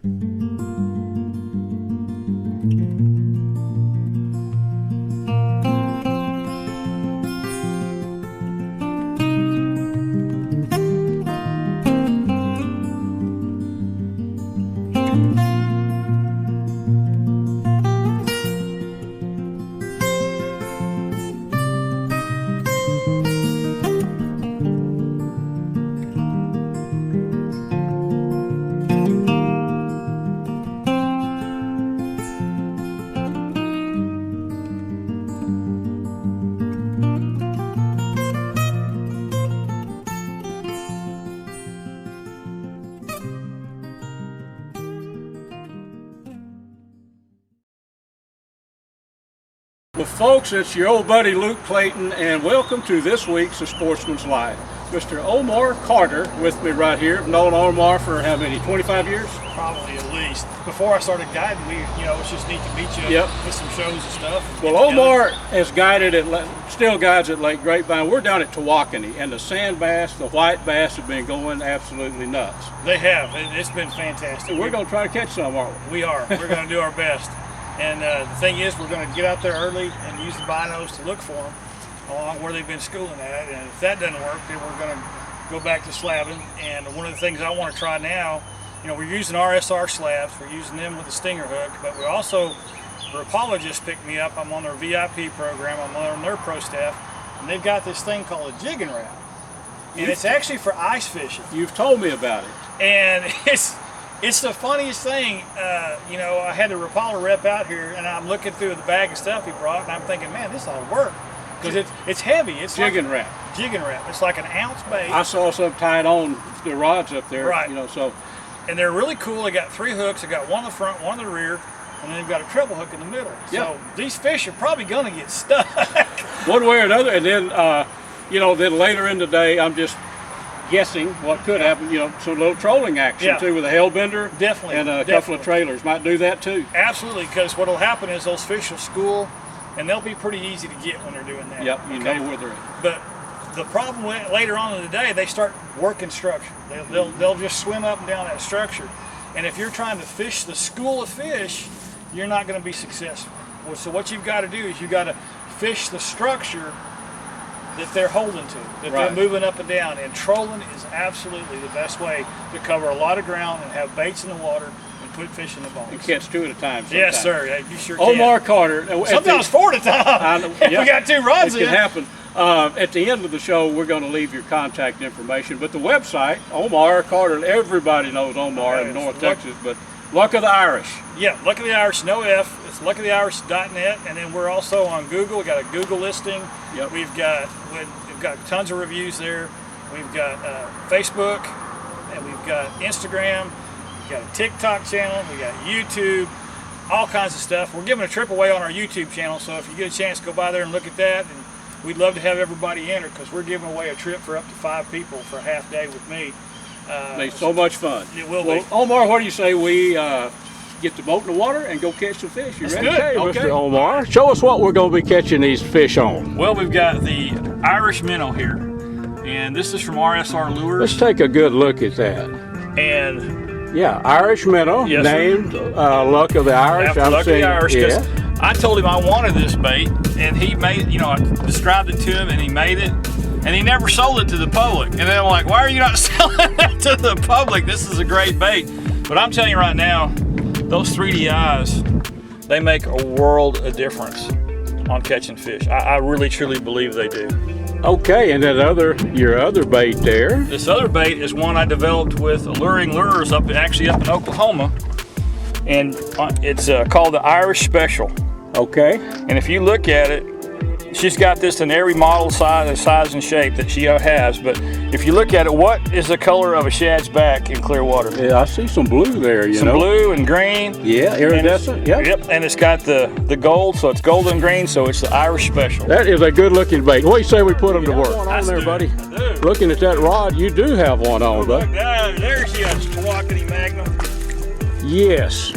Well, folks, it's your old buddy Luke Clayton, and welcome to this week's Sportsman's Life. Mr. Omar Cotter with me right here. I've known Omar for how many, 25 years? Probably at least. Before I started guiding, it's just neat to meet you with some shows and stuff. Well, Omar has guided still guides at Lake Grapevine. We're down at Tawakoni, and the sand bass, the white bass have been going absolutely nuts. They have. It's been fantastic. We're going to try to catch some, aren't we? We are. We're going to do our best. And the thing is, we're going to get out there early and use the binos to look for them along where they've been schooling at. And if that doesn't work, then we're going to go back to slabbing. And one of the things I want to try now, we're using RSR slabs. We're using them with the stinger hook. But we also, Rapala just picked me up. I'm on their VIP program. I'm on their pro staff. And they've got this thing called a jigging rap. And it's actually for ice fishing. You've told me about it. And it's the funniest thing. I had the Rapala rep out here, and I'm looking through the bag of stuff he brought, and I'm thinking, man, this ought to work. Because it's heavy. It's jigging wrap. Jigging wrap. It's like an ounce bait. I saw some tied on the rods up there. Right. So. And they're really cool. They got 3 hooks. They got one in the front, one in the rear, and then they've got a treble hook in the middle. Yep. So these fish are probably going to get stuck. One way or another. And then, then later in the day, I'm just guessing what could happen, some little trolling action too with a hellbender. Definitely. And a couple of trailers might do that too. Absolutely, because what'll happen is those fish will school, and they'll be pretty easy to get when they're doing that. Yep, you know where they're at. But the problem later on in the day, they start working structure. They'll just swim up and down that structure. And if you're trying to fish the school of fish, you're not going to be successful. So what you've got to do is you've got to fish the structure that they're holding to, that they're moving up and down. And trolling is absolutely the best way to cover a lot of ground and have baits in the water and put fish in the bones. And catch 2 at a time sometimes. Yes, sir. You sure Omar can. Cotter. Sometimes 4 at a time. We got 2 rods in. It can happen. At the end of the show, we're going to leave your contact information. But the website, Omar Cotter, everybody knows Omar in North Texas, but Luck of the Irish. Yeah, Luck of the Irish, no F. It's luckoftheirish.net, and then we're also on Google. We got a Google listing. Yep. We've got tons of reviews there. We've got Facebook, and we've got Instagram. We've got a TikTok channel. We got YouTube, all kinds of stuff. We're giving a trip away on our YouTube channel, so if you get a chance, go by there and look at that. And we'd love to have everybody enter because we're giving away a trip for up to 5 people for a half day with me. It's so much fun. It will be. Omar, what do you say we get the boat in the water and go catch some fish? You ready? Okay, Mr. Omar, show us what we're going to be catching these fish on. Well, we've got the Irish minnow here, and this is from RSR Lures. Let's take a good look at that. And yeah, Irish minnow, named Luck of the Irish. Luck of the Irish. I told him I wanted this bait, and he made, I described it to him, and he made it. And he never sold it to the public. And then I'm like, why are you not selling that to the public? This is a great bait. But I'm telling you right now, those 3D eyes, they make a world of difference on catching fish. I really, truly believe they do. Okay, and your other bait there. This other bait is one I developed with Alluring Lures actually up in Oklahoma. And it's called the Irish Special. Okay. And if you look at it, she's got this in every model size and shape that she has, but if you look at it, what is the color of a shad's back in clear water? Yeah, I see some blue there, some blue and green. Yeah, iridescent, Yep, and it's got the gold, so it's gold and green, so it's the Irish Special. That is a good looking bait. What do you say we put them to work? I On there, do. buddy. I do. Looking at that rod, you do have one on, bud. There she is, Tawakoni Magnum. Yes.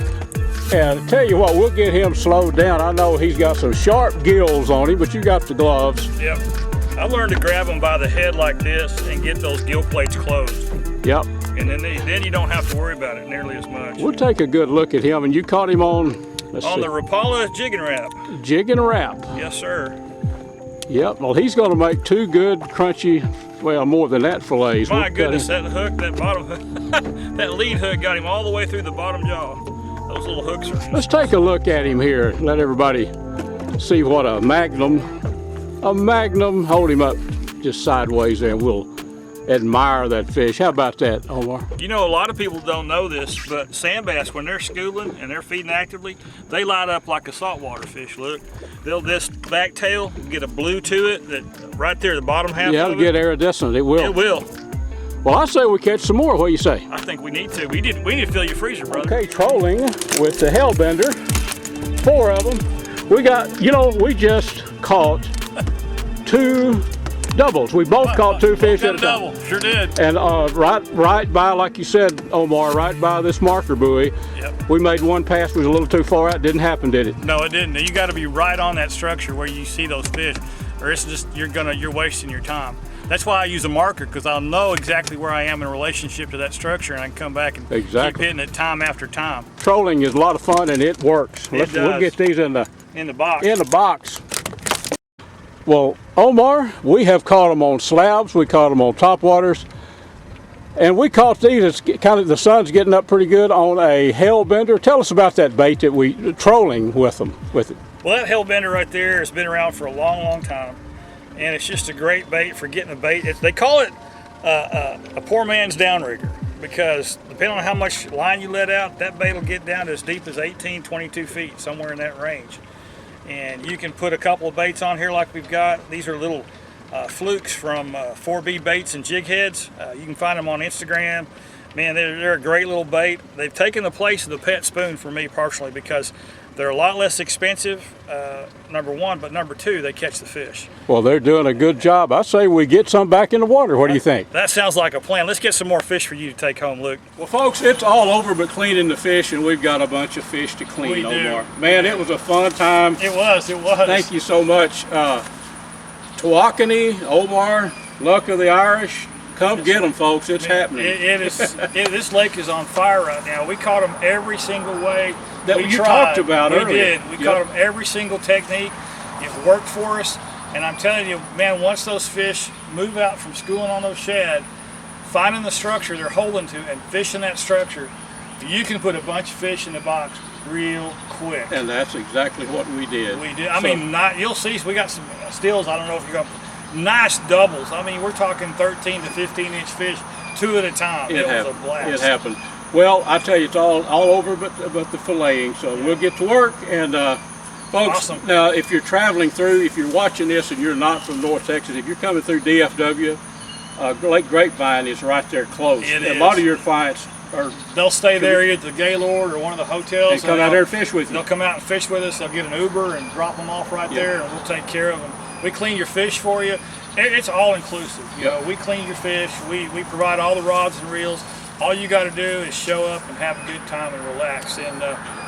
And tell you what, we'll get him slowed down. I know he's got some sharp gills on him, but you got the gloves. Yep. I learned to grab them by the head like this and get those gill plates closed. Yep. and then you don't have to worry about it nearly as much. We'll take a good look at him, and you caught him on, let's see, the Rapala jig and wrap. Jig and wrap. Yes, sir. Yep, well, he's going to make 2 good, crunchy, well, more than that fillets. My goodness, that hook, that bottom hook, that lead hook got him all the way through the bottom jaw. Those little hooks are... Let's take a look at him here. Let everybody see what a magnum, hold him up just sideways there, and we'll admire that fish. How about that, Omar? You know, a lot of people don't know this, but sand bass, when they're schooling and they're feeding actively, they light up like a saltwater fish. Look, they'll this back tail get a blue to it, that right there, the bottom half. Yeah, of it'll get iridescent. It will. It will. Well, I say we catch some more. What do you say? I think we need to. We need to fill your freezer, brother. Okay, trolling with the Hellbender. 4 of them. We got, you know, we just caught 2 doubles. We both caught 2 fish at a time. Double. Sure did. And right by, like you said, Omar, right by this marker buoy. Yep. We made one pass, was a little too far out. Didn't happen, did it? No, it didn't. You got to be right on that structure where you see those fish, or it's just you're wasting your time. That's why I use a marker, because I'll know exactly where I am in relationship to that structure, and I can come back and keep hitting it time after time. Trolling is a lot of fun, and it works. We'll get these in the box. In the box. Well, Omar, we have caught them on slabs, we caught them on topwaters, and we caught these. It's kind of, the sun's getting up pretty good on a Hellbender. Tell us about that bait that we trolling with it. Well, that Hellbender right there has been around for a long, long time, and it's just a great bait for getting the bait. They call it a poor man's downrigger, because depending on how much line you let out, that bait will get down to as deep as 18, 22 feet, somewhere in that range. And you can put a couple of baits on here like we've got. These are little flukes from 4B Baits and Jig Heads. You can find them on Instagram. Man, they're a great little bait. They've taken the place of the pet spoon for me personally, because they're a lot less expensive, number one, but number two, they catch the fish. Well, they're doing a good job. I say we get some back in the water. What do you think? That sounds like a plan. Let's get some more fish for you to take home, Luke. Well, folks, it's all over but cleaning the fish, and we've got a bunch of fish to clean, Omar. Man, it was a fun time. It was. Thank you so much. Tawakoni, Omar, Luck of the Irish. Come get them, folks. It's happening. This lake is on fire right now. We caught them every single way that you talked about earlier. We did. We caught them every single technique. It worked for us. And I'm telling you, man, once those fish move out from schooling on those shad, finding the structure they're holding to and fishing that structure, you can put a bunch of fish in the box real quick. And that's exactly what we did. We did. I mean, you'll see, we got some stills. I don't know if you're going to. Nice doubles. I mean, we're talking 13 to 15-inch fish, 2 at a time. It was a blast. It happened. Well, I tell you, it's all over but the filleting. So we'll get to work. And folks, awesome. Now if you're traveling through, if you're watching this and you're not from North Texas, if you're coming through DFW, Lake Grapevine is right there close. A lot of your clients they'll stay there either at the Gaylord or one of the hotels. And come out there and fish with you. They'll come out and fish with us. They'll get an Uber and drop them off right there, and we'll take care of them. We clean your fish for you. It's all inclusive. You know, we clean your fish. We provide all the rods and reels. All you got to do is show up and have a good time and relax. And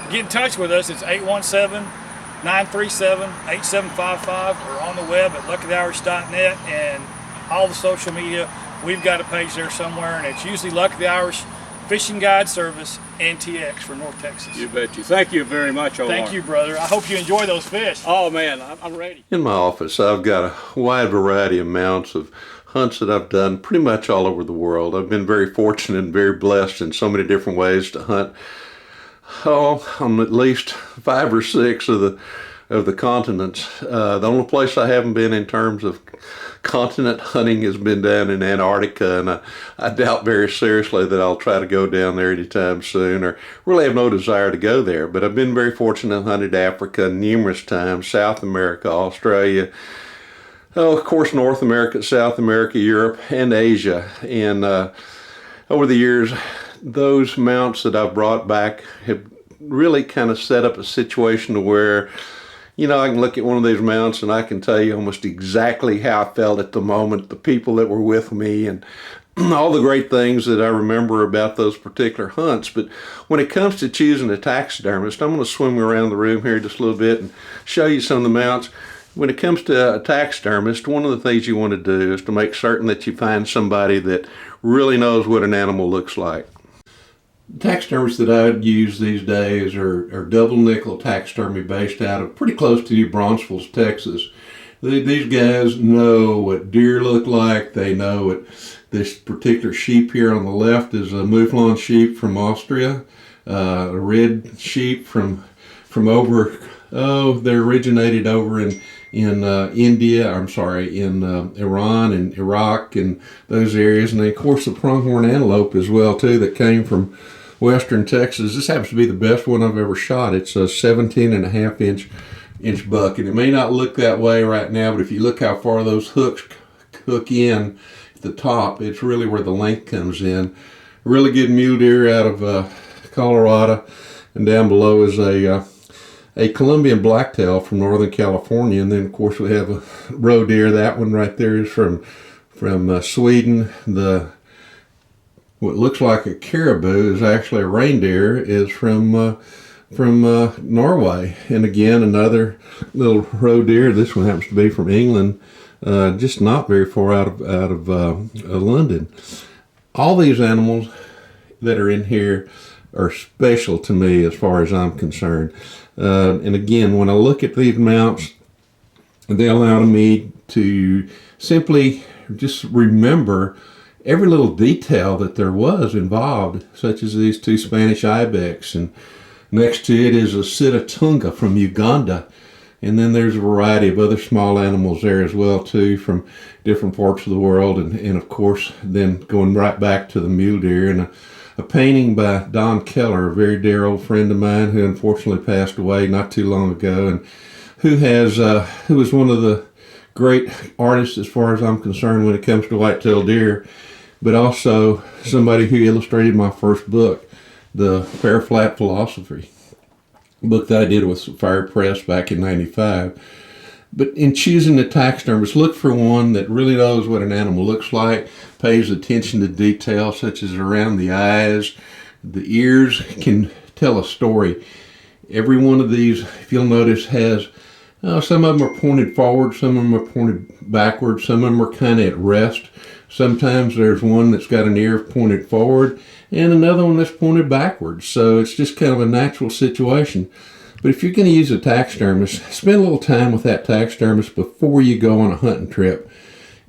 get in touch with us. It's 817-937-8755, or on the web at luckytheirish.net, and all the social media. We've got a page there somewhere, and it's usually Lucky the Irish Fishing Guide Service, NTX for North Texas. You bet you. Thank you very much, Omar. Thank you, brother. I hope you enjoy those fish. Oh, man, I'm ready. In my office, I've got a wide variety of mounts of hunts that I've done pretty much all over the world. I've been very fortunate and very blessed in so many different ways to hunt on at least 5 or 6 of the continents. The only place I haven't been in terms of continent hunting has been down in Antarctica, and I doubt very seriously that I'll try to go down there anytime soon, or really have no desire to go there. But I've been very fortunate and hunted Africa numerous times, South America, Australia, of course North America, South America, Europe, and Asia. And over the years, those mounts that I've brought back have really kind of set up a situation to where, you know, I can look at one of these mounts and I can tell you almost exactly how I felt at the moment, the people that were with me, and all the great things that I remember about those particular hunts. But when it comes to choosing a taxidermist, I'm going to swim around the room here just a little bit and show you some of the mounts. When it comes to a taxidermist, one of the things you want to do is to make certain that you find somebody that really knows what an animal looks like. Taxidermists that I would use these days are double nickel taxidermy based out of pretty close to New Braunfels, Texas. These guys know what deer look like. They know what this particular sheep here on the left is a Mouflon sheep from Austria, a red sheep from over, they originated over in India, in Iran and Iraq and those areas. And then, of course, the pronghorn antelope as well, too, that came from western Texas. This happens to be the best one I've ever shot. It's a 17.5-inch buck. And it may not look that way right now, but if you look how far those hooks hook in at the top, it's really where the length comes in. A really good mule deer out of Colorado. And down below is a Colombian blacktail from Northern California, and then of course we have a roe deer. That one right there is from Sweden. What looks like a caribou is actually a reindeer, is from Norway. And again, another little roe deer. This one happens to be from England, just not very far out of London. All these animals that are in here are special to me as far as I'm concerned. And again, when I look at these mounts, they allow me to simply just remember every little detail that there was involved, such as these two Spanish ibex, and next to it is a Sitatunga from Uganda. And then there's a variety of other small animals there as well, too, from different parts of the world. And of course, then going right back to the mule deer, and a painting by Don Keller, a very dear old friend of mine who unfortunately passed away not too long ago, and who was one of the great artists as far as I'm concerned when it comes to whitetail deer, but also somebody who illustrated my first book, The Fair Flat Philosophy, a book that I did with Fire Press back in '95. But in choosing the taxidermist, look for one that really knows what an animal looks like, pays attention to detail such as around the eyes. The ears can tell a story. Every one of these, if you'll notice, has, some of them are pointed forward, some of them are pointed backward, some of them are kind of at rest. Sometimes there's one that's got an ear pointed forward and another one that's pointed backwards. So it's just kind of a natural situation. But if you're going to use a taxidermist, spend a little time with that taxidermist before you go on a hunting trip.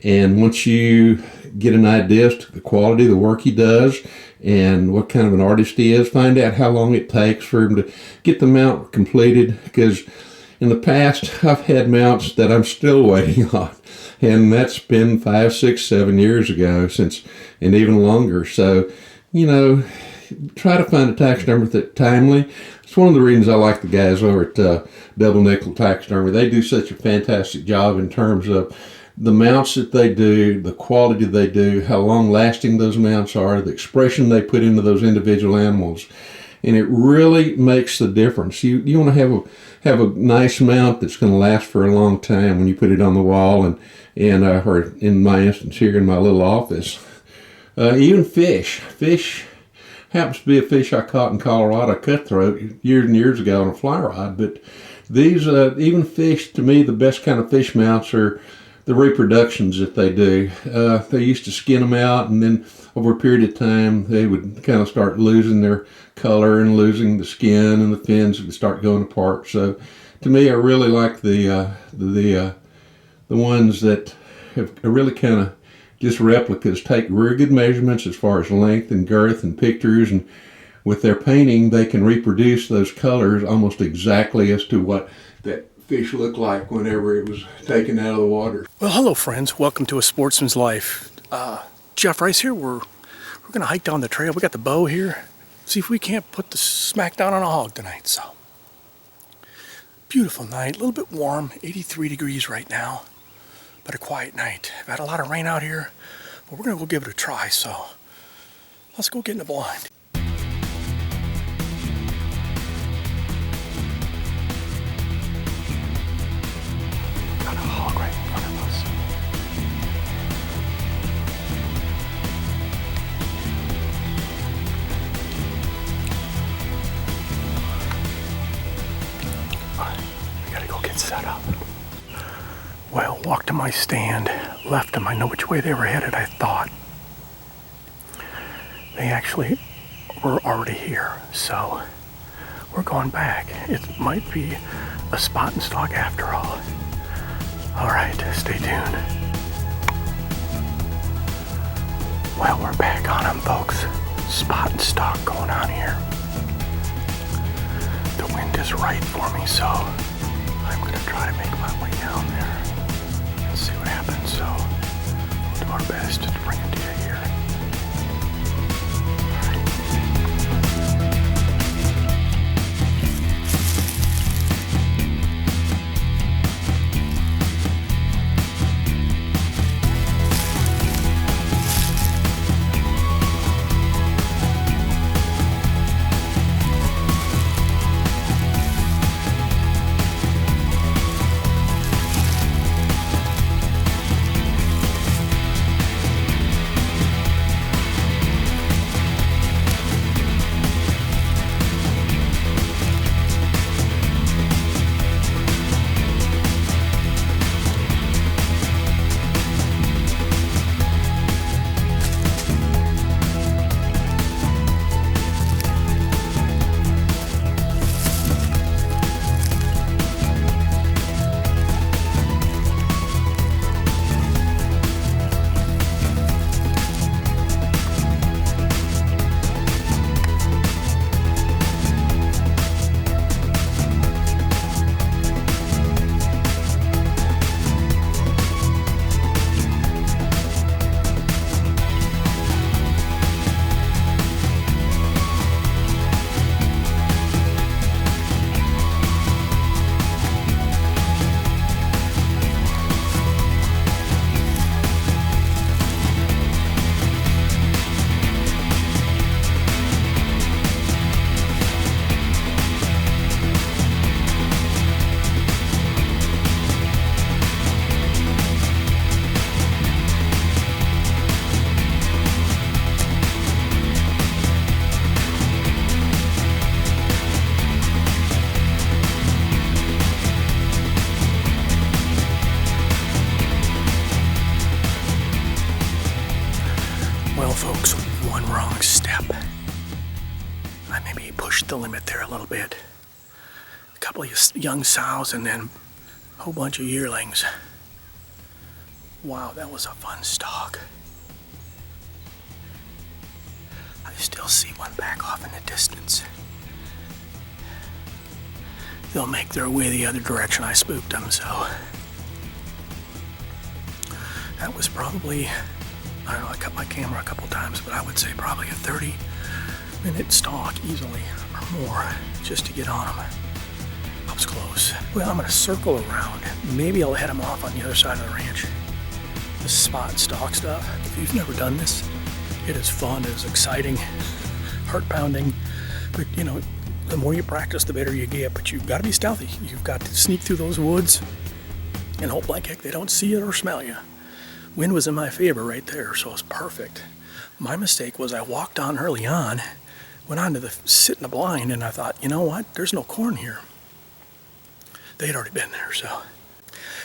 And once you get an idea as to the quality of the work he does and what kind of an artist he is, find out how long it takes for him to get the mount completed. Because in the past, I've had mounts that I'm still waiting on. And that's been 5, 6, 7 years ago, and even longer. So, try to find a taxidermist that's timely. It's one of the reasons I like the guys over at Double Nickel Taxidermy. They do such a fantastic job in terms of the mounts that they do, the quality they do, how long lasting those mounts are, the expression they put into those individual animals. And it really makes the difference. You want to have a nice mount that's going to last for a long time when you put it on the wall, and or in my instance here in my little office. Even fish happens to be a fish I caught in Colorado, cutthroat, years and years ago on a fly rod. But these, even fish, to me, the best kind of fish mounts are the reproductions that they do. They used to skin them out, and then over a period of time, they would kind of start losing their color and losing the skin, and the fins would start going apart. So, to me, I really like the ones that have really kind of just replicas, take very good measurements as far as length and girth and pictures, and with their painting, they can reproduce those colors almost exactly as to what that fish looked like whenever it was taken out of the water. Well, hello friends, welcome to A Sportsman's Life. Jeff Rice here. We're gonna hike down the trail. We got the bow here. See if we can't put the smack down on a hog tonight. So, beautiful night, a little bit warm, 83 degrees right now, but a quiet night. I've had a lot of rain out here, but we're gonna go give it a try. So, let's go get in the blind. Got a hog right in front of us. Alright, we gotta go get set up. Well, walked to my stand, left them. I know which way they were headed, I thought. They actually were already here, so we're going back. It might be a spot and stalk after all. All right, stay tuned. Well, we're back on them, folks. Spot and stalk going on here. The wind is right for me, so I'm going to try to make my way down there and see what happens. So we'll do our best to bring it to you here. Well, folks, one wrong step. I maybe pushed the limit there a little bit. A couple of young sows and then a whole bunch of yearlings. Wow, that was a fun stalk. I still see one back off in the distance. They'll make their way the other direction. I spooked them, so that was probably, I don't know, I cut my camera a couple times, but I would say probably a 30-minute stalk easily or more just to get on them. I was close. Well, I'm going to circle around. Maybe I'll head them off on the other side of the ranch. This spot and stalk stuff, if you've never done this, it is fun, it is exciting, heart-pounding, but you know, the more you practice, the better you get, but you've got to be stealthy. You've got to sneak through those woods and hope like heck they don't see you or smell you. Wind was in my favor right there, so it was perfect. My mistake was I walked on early on, went on to sit in the blind, and I thought, you know what, there's no corn here. They had already been there,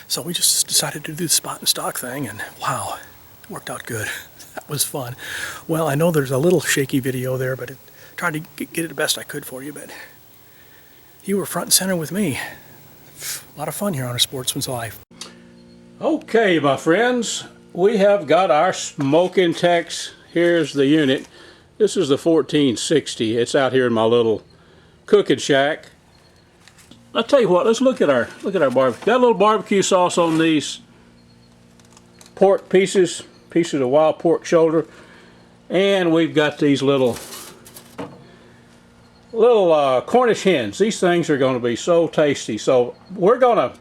so we just decided to do the spot and stalk thing, and wow, it worked out good. That was fun. Well, I know there's a little shaky video there, but tried to get it the best I could for you, but you were front and center with me. A lot of fun here on A Sportsman's Life. Okay, my friends, we have got our smoking Tex. Here's the unit. This is the 1460. It's out here in my little cooking shack. I'll tell you what, let's look at our barbecue. Got a little barbecue sauce on these pork pieces of wild pork shoulder, and we've got these little Cornish hens. These things are going to be so tasty. So we're going to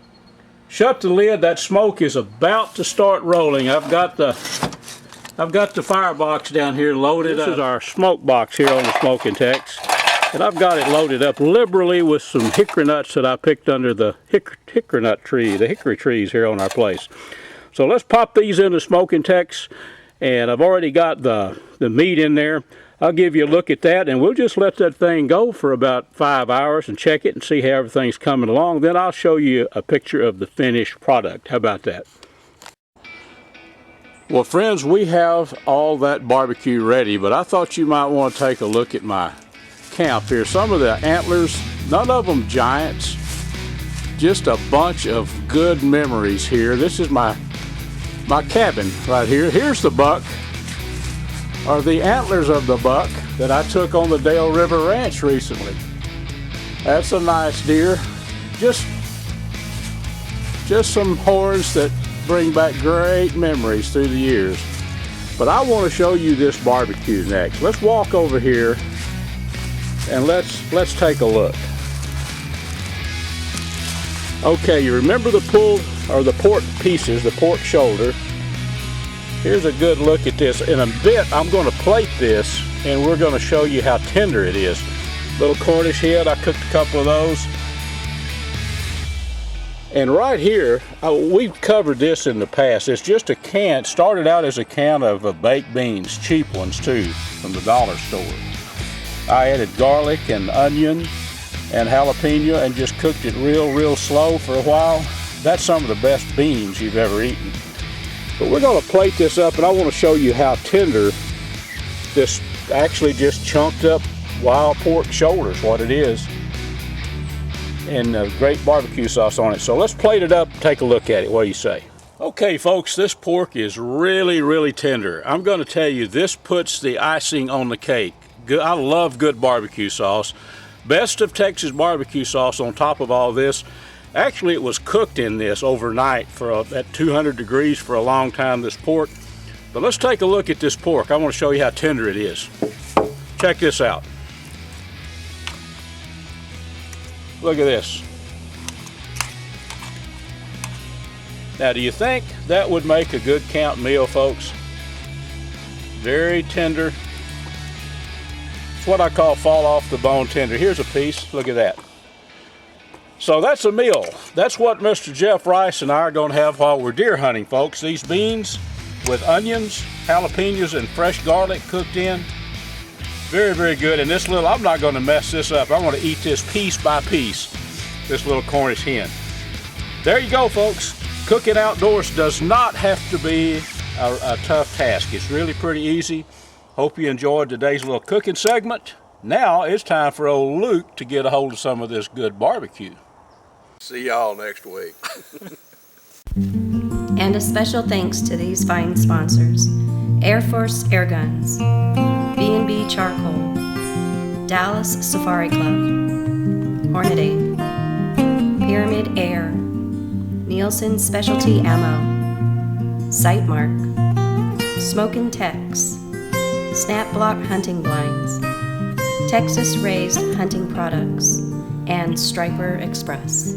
shut the lid. That smoke is about to start rolling. I've got the firebox down here loaded up. This is our smoke box here on the Smoking Tex, and I've got it loaded up liberally with some hickory nuts that I picked under the hickory trees here on our place. So let's pop these in the Smoking Tex, and I've already got the meat in there. I'll give you a look at that, and we'll just let that thing go for about 5 hours and check it and see how everything's coming along. Then I'll show you a picture of the finished product. How about that? Well, friends, we have all that barbecue ready, but I thought you might want to take a look at my camp here. Some of the antlers, none of them giants, just a bunch of good memories here. This is my cabin right here. Here's the buck, or the antlers of the buck that I took on the Dale River Ranch recently. That's a nice deer. Just some horns that bring back great memories through the years. But I want to show you this barbecue next. Let's walk over here and let's take a look. Okay, you remember the pulled or the pork pieces, the pork shoulder. Here's a good look at this. In a bit, I'm going to plate this, and we're going to show you how tender it is. Little Cornish head, I cooked a couple of those. And right here, we've covered this in the past. It's just a can. It started out as a can of baked beans, cheap ones too, from the dollar store. I added garlic and onion and jalapeno and just cooked it real slow for a while. That's some of the best beans you've ever eaten. But we're going to plate this up, and I want to show you how tender this actually just chunked up wild pork shoulder is what it is. And great barbecue sauce on it. So let's plate it up and take a look at it. What do you say? Okay, folks, this pork is really tender. I'm going to tell you, this puts the icing on the cake. I love good barbecue sauce. Best of Texas barbecue sauce on top of all this. Actually, it was cooked in this overnight at 200 degrees for a long time, this pork. But let's take a look at this pork. I want to show you how tender it is. Check this out. Look at this. Now, do you think that would make a good camp meal, folks? Very tender. It's what I call fall off the bone tender. Here's a piece. Look at that. So that's a meal. That's what Mr. Jeff Rice and I are going to have while we're deer hunting, folks. These beans with onions, jalapenos, and fresh garlic cooked in. Very good. And this little, I'm not going to mess this up. I want to eat this piece by piece, this little Cornish hen. There you go, folks. Cooking outdoors does not have to be a tough task. It's really pretty easy. Hope you enjoyed today's little cooking segment. Now it's time for old Luke to get a hold of some of this good barbecue. See y'all next week. And a special thanks to these fine sponsors: Air Force Air Guns, B&B Charcoal, Dallas Safari Club, Hornady, Pyramid Air, Nielsen Specialty Ammo, Sightmark, Smokin' Tex, Snap Block Hunting Blinds, Texas Raised Hunting Products, and Striper Express.